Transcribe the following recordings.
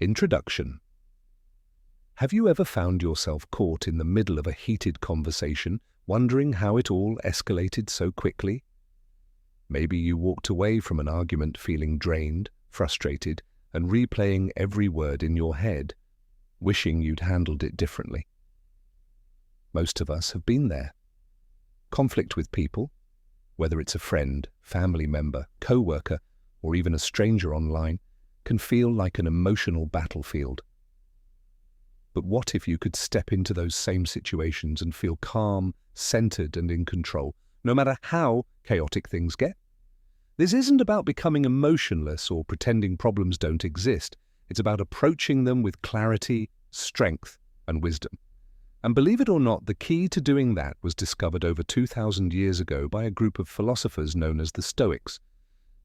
Introduction. Have you ever found yourself caught in the middle of a heated conversation, wondering how it all escalated so quickly? Maybe you walked away from an argument feeling drained, frustrated, and replaying every word in your head, wishing you'd handled it differently. Most of us have been there. Conflict with people, whether it's a friend, family member, coworker, or even a stranger online, can feel like an emotional battlefield. But what if you could step into those same situations and feel calm, centered, and in control, no matter how chaotic things get? This isn't about becoming emotionless or pretending problems don't exist. It's about approaching them with clarity, strength, and wisdom. And believe it or not, the key to doing that was discovered over 2,000 years ago by a group of philosophers known as the Stoics.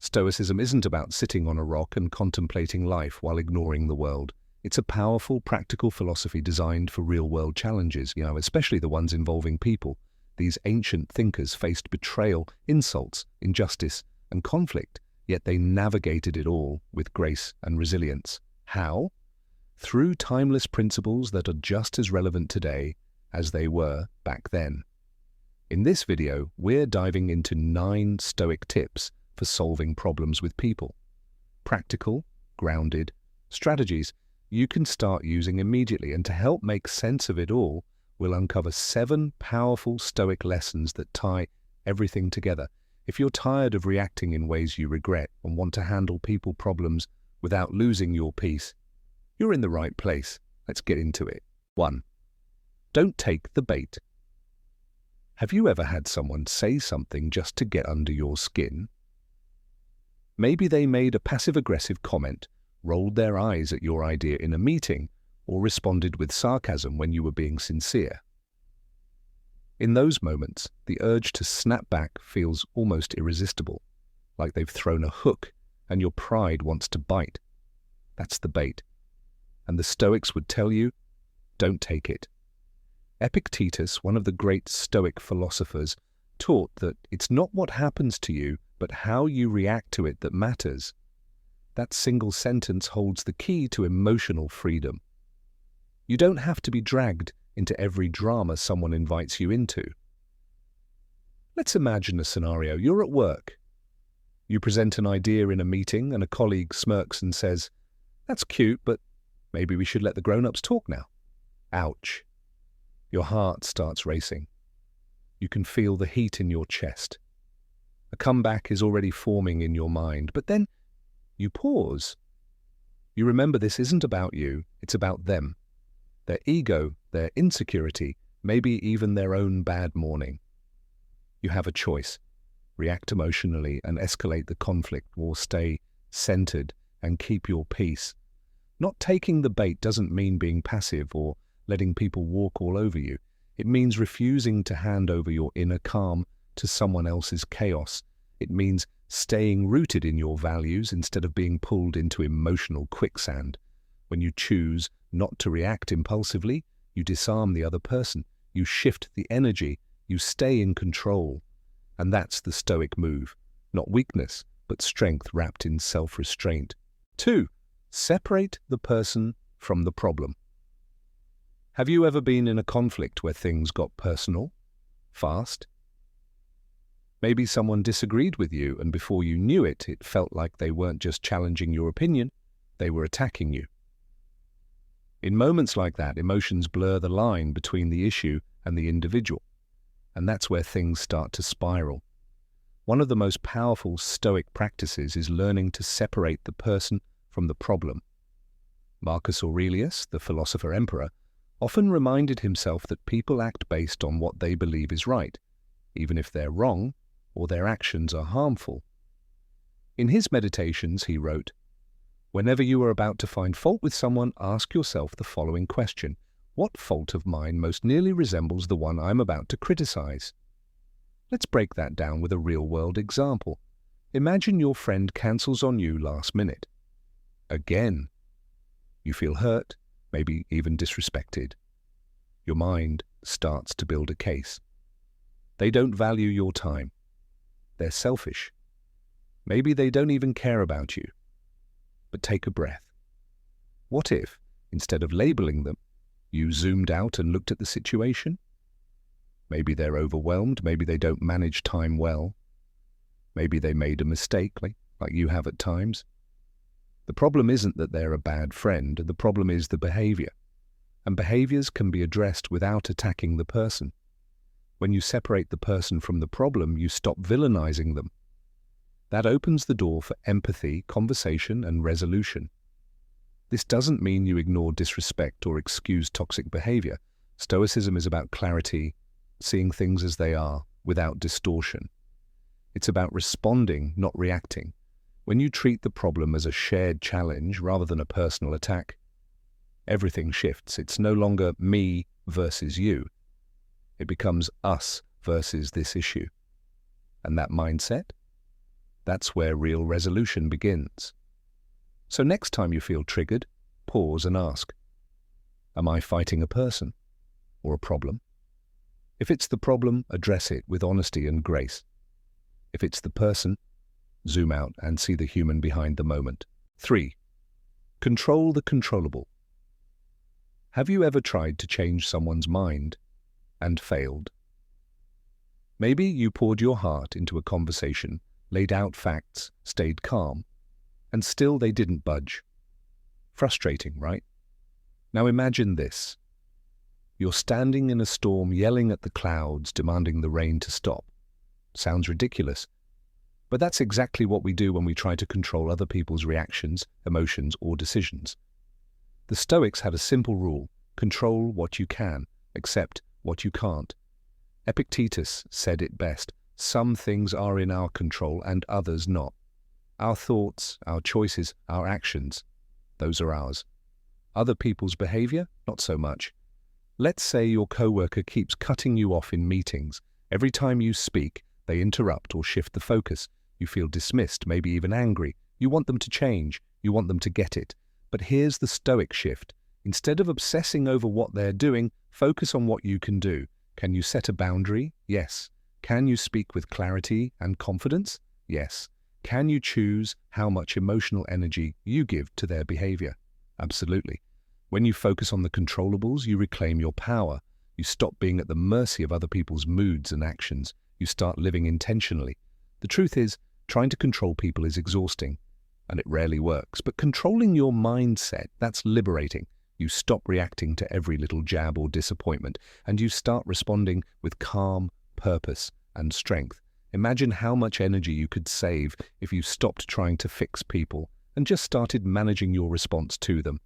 Stoicism isn't about sitting on a rock and contemplating life while ignoring the world. It's a powerful, practical philosophy designed for real-world challenges, especially the ones involving people. These ancient thinkers faced betrayal, insults, injustice, and conflict, yet they navigated it all with grace and resilience. How? Through timeless principles that are just as relevant today as they were back then. In this video, we're diving into 9 Stoic tips for solving problems with people. Practical, grounded strategies you can start using immediately, and to help make sense of it all, we'll uncover 7 powerful Stoic lessons that tie everything together. If you're tired of reacting in ways you regret and want to handle people problems without losing your peace, you're in the right place. Let's get into it. 1. Don't take the bait. Have you ever had someone say something just to get under your skin? Maybe they made a passive-aggressive comment, rolled their eyes at your idea in a meeting, or responded with sarcasm when you were being sincere. In those moments, the urge to snap back feels almost irresistible, like they've thrown a hook and your pride wants to bite. That's the bait. And the Stoics would tell you, don't take it. Epictetus, one of the great Stoic philosophers, taught that it's not what happens to you, but how you react to it that matters. That single sentence holds the key to emotional freedom. You don't have to be dragged into every drama someone invites you into. Let's imagine a scenario. You're at work. You present an idea in a meeting and a colleague smirks and says, "That's cute, but maybe we should let the grown-ups talk now." Ouch. Your heart starts racing. You can feel the heat in your chest. A comeback is already forming in your mind, but then you pause. You remember this isn't about you, it's about them. Their ego, their insecurity, maybe even their own bad morning. You have a choice. React emotionally and escalate the conflict, or stay centered and keep your peace. Not taking the bait doesn't mean being passive or letting people walk all over you. It means refusing to hand over your inner calm to someone else's chaos. It means staying rooted in your values instead of being pulled into emotional quicksand. When you choose not to react impulsively, you disarm the other person, you shift the energy, you stay in control. And that's the Stoic move. Not weakness, but strength wrapped in self-restraint. 2. Separate the person from the problem. Have you ever been in a conflict where things got personal, fast? Maybe someone disagreed with you, and before you knew it, it felt like they weren't just challenging your opinion, they were attacking you. In moments like that, emotions blur the line between the issue and the individual, and that's where things start to spiral. One of the most powerful Stoic practices is learning to separate the person from the problem. Marcus Aurelius, the philosopher emperor, often reminded himself that people act based on what they believe is right, even if they're wrong or their actions are harmful. In his meditations, he wrote, "Whenever you are about to find fault with someone, ask yourself the following question: what fault of mine most nearly resembles the one I'm about to criticize?" Let's break that down with a real-world example. Imagine your friend cancels on you last minute. Again. You feel hurt, maybe even disrespected. Your mind starts to build a case. They don't value your time. They're selfish. Maybe they don't even care about you. But take a breath. What if, instead of labeling them, you zoomed out and looked at the situation? Maybe they're overwhelmed, maybe they don't manage time well, maybe they made a mistake like you have at times. The problem isn't that they're a bad friend, the problem is the behavior. And behaviors can be addressed without attacking the person. When you separate the person from the problem, you stop villainizing them. That opens the door for empathy, conversation, and resolution. This doesn't mean you ignore disrespect or excuse toxic behavior. Stoicism is about clarity, seeing things as they are, without distortion. It's about responding, not reacting. When you treat the problem as a shared challenge rather than a personal attack, everything shifts. It's no longer me versus you. It becomes us versus this issue. And that mindset? That's where real resolution begins. So next time you feel triggered, pause and ask, am I fighting a person or a problem? If it's the problem, address it with honesty and grace. If it's the person, zoom out and see the human behind the moment. 3. Control the controllable. Have you ever tried to change someone's mind and failed? Maybe you poured your heart into a conversation, laid out facts, stayed calm, and still they didn't budge. Frustrating, right? Now imagine this. You're standing in a storm, yelling at the clouds, demanding the rain to stop. Sounds ridiculous, but that's exactly what we do when we try to control other people's reactions, emotions, or decisions. The Stoics had a simple rule: control what you can, accept what you can't. Epictetus said it best: some things are in our control and others not. Our thoughts, our choices, our actions, those are ours. Other people's behavior, not so much. Let's say your coworker keeps cutting you off in meetings. Every time you speak, they interrupt or shift the focus. You feel dismissed, maybe even angry. You want them to change. You want them to get it. But here's the Stoic shift. Instead of obsessing over what they're doing, focus on what you can do. Can you set a boundary? Yes. Can you speak with clarity and confidence? Yes. Can you choose how much emotional energy you give to their behavior? Absolutely. When you focus on the controllables, you reclaim your power. You stop being at the mercy of other people's moods and actions. You start living intentionally. The truth is, trying to control people is exhausting, and it rarely works. But controlling your mindset, that's liberating. You stop reacting to every little jab or disappointment, and you start responding with calm, purpose, and strength. Imagine how much energy you could save if you stopped trying to fix people and just started managing your response to them.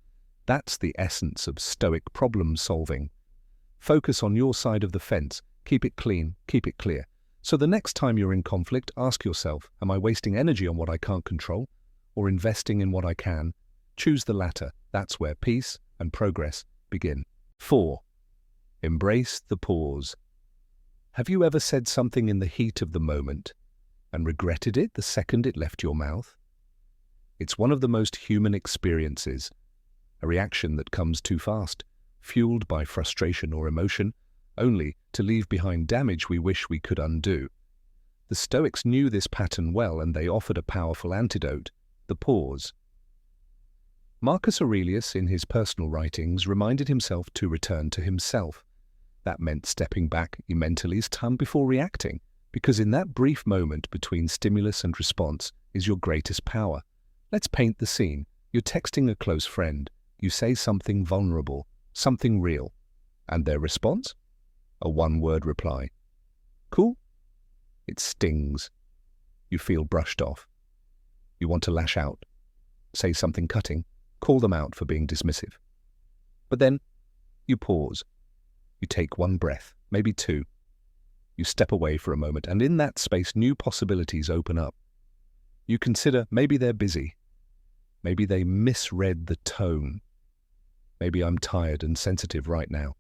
That's the essence of Stoic problem solving. Focus on your side of the fence. Keep it clean, keep it clear. So the next time you're in conflict, ask yourself, am I wasting energy on what I can't control, or investing in what I can? Choose the latter. That's where peace and progress begin. 4. Embrace the pause. Have you ever said something in the heat of the moment and regretted it the second it left your mouth? It's one of the most human experiences, a reaction that comes too fast, fueled by frustration or emotion, only to leave behind damage we wish we could undo. The Stoics knew this pattern well, and they offered a powerful antidote: the pause. Marcus Aurelius, in his personal writings, reminded himself to return to himself. That meant stepping back mentally time before reacting, because in that brief moment between stimulus and response is your greatest power. Let's paint the scene. You're texting a close friend. You say something vulnerable, something real. And their response? A one-word reply. Cool? It stings. You feel brushed off. You want to lash out, say something cutting, call them out for being dismissive. But then you pause. You take one breath, maybe two. You step away for a moment, and in that space, new possibilities open up. You consider maybe they're busy. Maybe they misread the tone. Maybe I'm tired and sensitive right now.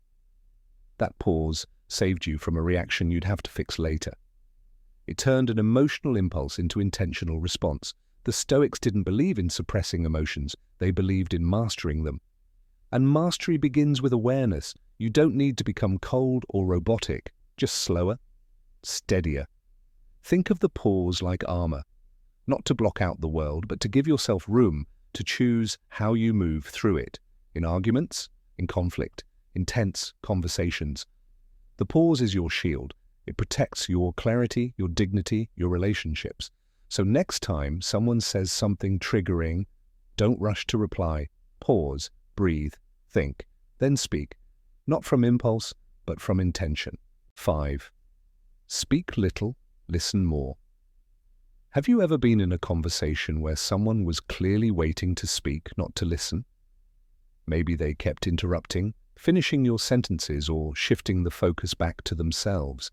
That pause saved you from a reaction you'd have to fix later. It turned an emotional impulse into intentional response. The Stoics didn't believe in suppressing emotions. They believed in mastering them. And mastery begins with awareness. You don't need to become cold or robotic, just slower, steadier. Think of the pause like armor, not to block out the world, but to give yourself room to choose how you move through it. in arguments, in conflict, in tense conversations. The pause is your shield. It protects your clarity, your dignity, your relationships. So next time someone says something triggering, don't rush to reply. Pause, breathe, think, then speak. Not from impulse, but from intention. 5. Speak little, listen more. Have you ever been in a conversation where someone was clearly waiting to speak, not to listen? Maybe they kept interrupting, finishing your sentences, or shifting the focus back to themselves.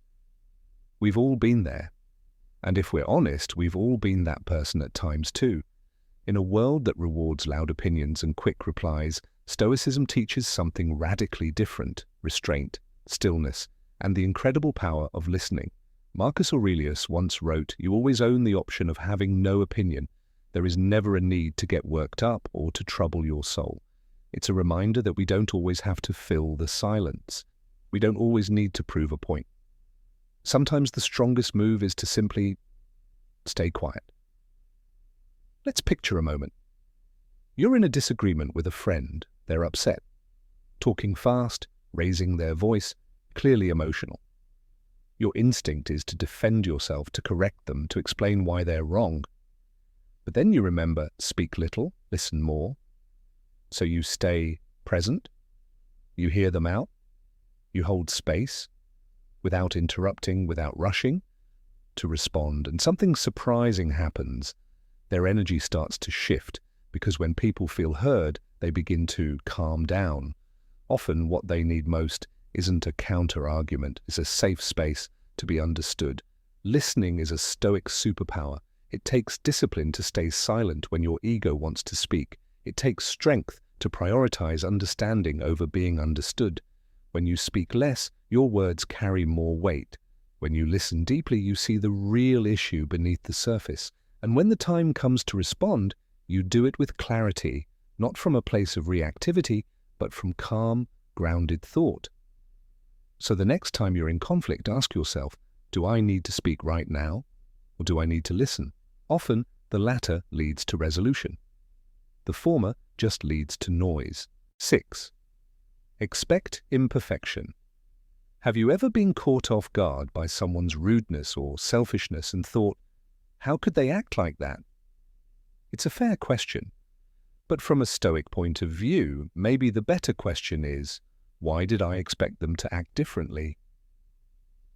We've all been there. And if we're honest, we've all been that person at times too. In a world that rewards loud opinions and quick replies, Stoicism teaches something radically different: restraint, stillness, and the incredible power of listening. Marcus Aurelius once wrote, "You always own the option of having no opinion. There is never a need to get worked up or to trouble your soul." It's a reminder that we don't always have to fill the silence. We don't always need to prove a point. Sometimes the strongest move is to simply stay quiet. Let's picture a moment. You're in a disagreement with a friend. They're upset, talking fast, raising their voice, clearly emotional. Your instinct is to defend yourself, to correct them, to explain why they're wrong. But then you remember, speak little, listen more. So you stay present, you hear them out, you hold space, without interrupting, without rushing, to respond. And something surprising happens. Their energy starts to shift, because when people feel heard, they begin to calm down. Often what they need most isn't a counter-argument, it's a safe space to be understood. Listening is a Stoic superpower. It takes discipline to stay silent when your ego wants to speak. It takes strength to prioritize understanding over being understood. When you speak less, your words carry more weight. When you listen deeply, you see the real issue beneath the surface. And when the time comes to respond, you do it with clarity, not from a place of reactivity, but from calm, grounded thought. So the next time you're in conflict, ask yourself, do I need to speak right now, or do I need to listen? Often, the latter leads to resolution. The former just leads to noise. 6. Expect imperfection. Have you ever been caught off guard by someone's rudeness or selfishness and thought, how could they act like that? It's a fair question. But from a Stoic point of view, maybe the better question is, why did I expect them to act differently?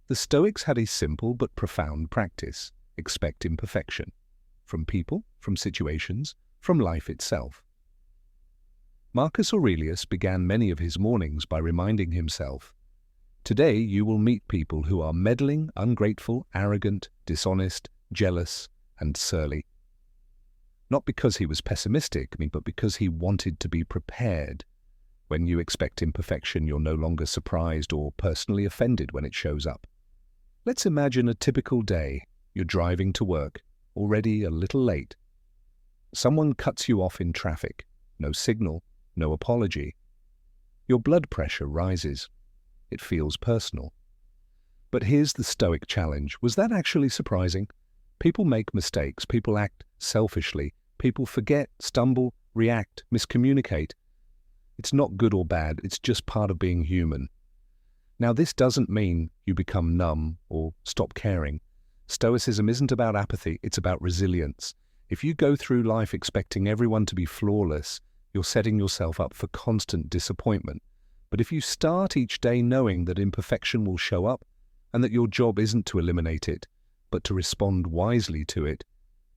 The Stoics had a simple but profound practice: expect imperfection. From people, from situations, from life itself. Marcus Aurelius began many of his mornings by reminding himself, today you will meet people who are meddling, ungrateful, arrogant, dishonest, jealous, and surly. Not because he was pessimistic, but because he wanted to be prepared. When you expect imperfection, you're no longer surprised or personally offended when it shows up. Let's imagine a typical day. You're driving to work, already a little late. Someone cuts you off in traffic. No signal, no apology. Your blood pressure rises. It feels personal. But here's the Stoic challenge. Was that actually surprising? People make mistakes. People act selfishly. People forget, stumble, react, miscommunicate. It's not good or bad. It's just part of being human. Now, this doesn't mean you become numb or stop caring. Stoicism isn't about apathy. It's about resilience. If you go through life expecting everyone to be flawless, you're setting yourself up for constant disappointment. But if you start each day knowing that imperfection will show up and that your job isn't to eliminate it, but to respond wisely to it,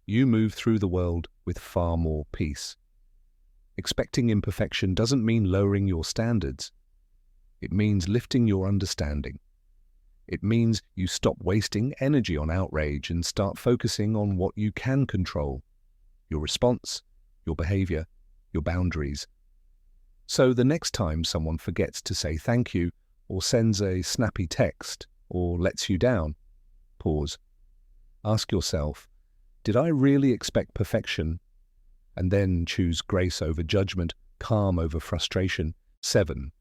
you move through the world with far more peace. Expecting imperfection doesn't mean lowering your standards. It means lifting your understanding. It means you stop wasting energy on outrage and start focusing on what you can control: your response, your behavior, your boundaries. So the next time someone forgets to say thank you, or sends a snappy text, or lets you down, pause. Ask yourself, did I really expect perfection? And then choose grace over judgment, calm over frustration. 7.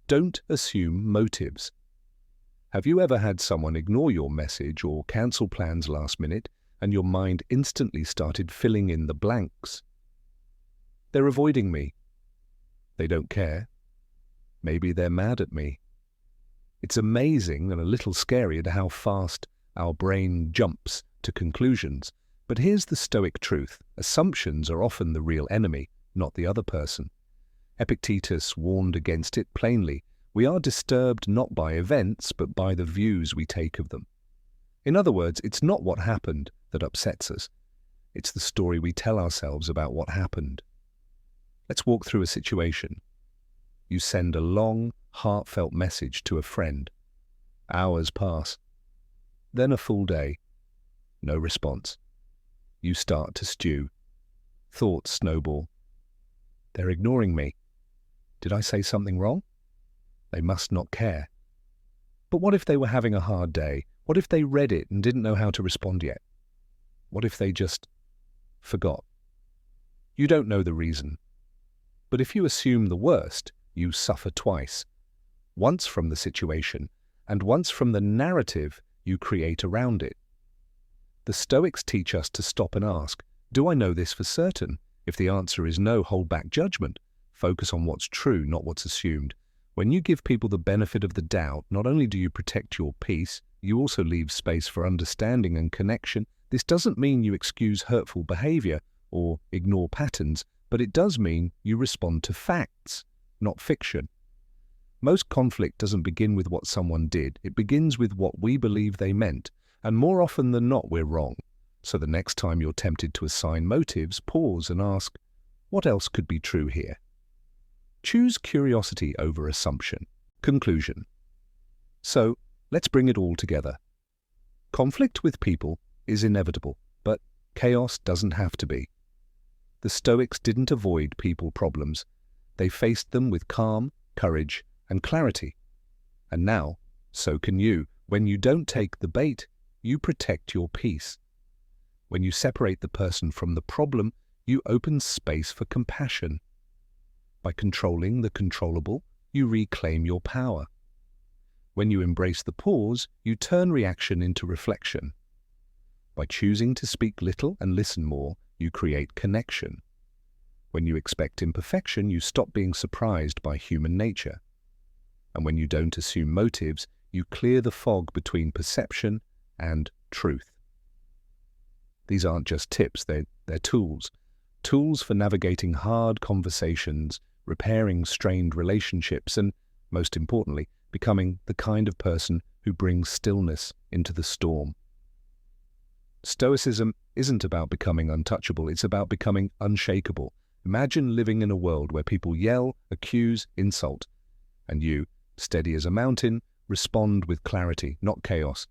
Don't assume motives. Have you ever had someone ignore your message or cancel plans last minute, and your mind instantly started filling in the blanks? They're avoiding me. They don't care. Maybe they're mad at me. It's amazing and a little scary at how fast our brain jumps to conclusions. But here's the Stoic truth. Assumptions are often the real enemy, not the other person. Epictetus warned against it plainly. We are disturbed not by events, but by the views we take of them. In other words, it's not what happened that upsets us. It's the story we tell ourselves about what happened. Let's walk through a situation. You send a long, heartfelt message to a friend. Hours pass. Then a full day. No response. You start to stew. Thoughts snowball. They're ignoring me. Did I say something wrong? They must not care. But what if they were having a hard day? What if they read it and didn't know how to respond yet? What if they just forgot? You don't know the reason. But if you assume the worst, you suffer twice. Once from the situation, and once from the narrative you create around it. The Stoics teach us to stop and ask, do I know this for certain? If the answer is no, hold back judgment. Focus on what's true, not what's assumed. When you give people the benefit of the doubt, not only do you protect your peace, you also leave space for understanding and connection. This doesn't mean you excuse hurtful behavior or ignore patterns, but it does mean you respond to facts, not fiction. Most conflict doesn't begin with what someone did. It begins with what we believe they meant, and more often than not, we're wrong. So the next time you're tempted to assign motives, pause and ask, what else could be true here? Choose curiosity over assumption. Conclusion. So, let's bring it all together. Conflict with people is inevitable, but chaos doesn't have to be. The Stoics didn't avoid people problems. They faced them with calm, courage, and clarity. And now, so can you. When you don't take the bait, you protect your peace. When you separate the person from the problem, you open space for compassion. By controlling the controllable, you reclaim your power. When you embrace the pause, you turn reaction into reflection. By choosing to speak little and listen more, you create connection. When you expect imperfection, you stop being surprised by human nature. And when you don't assume motives, you clear the fog between perception and truth. These aren't just tips, they're tools. Tools for navigating hard conversations, repairing strained relationships, and, most importantly, becoming the kind of person who brings stillness into the storm. Stoicism isn't about becoming untouchable, it's about becoming unshakable. Imagine living in a world where people yell, accuse, insult, and you, steady as a mountain, respond with clarity, not chaos.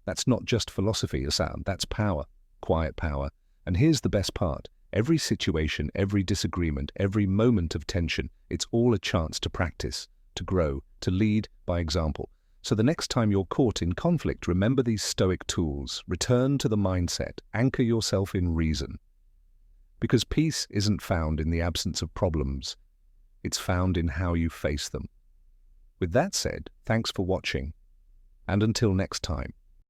That's not just philosophy, that's power, quiet power. And here's the best part. Every situation, every disagreement, every moment of tension, it's all a chance to practice, to grow, to lead by example. So the next time you're caught in conflict, remember these Stoic tools. Return to the mindset. Anchor yourself in reason. Because peace isn't found in the absence of problems. It's found in how you face them. With that said, thanks for watching. And until next time.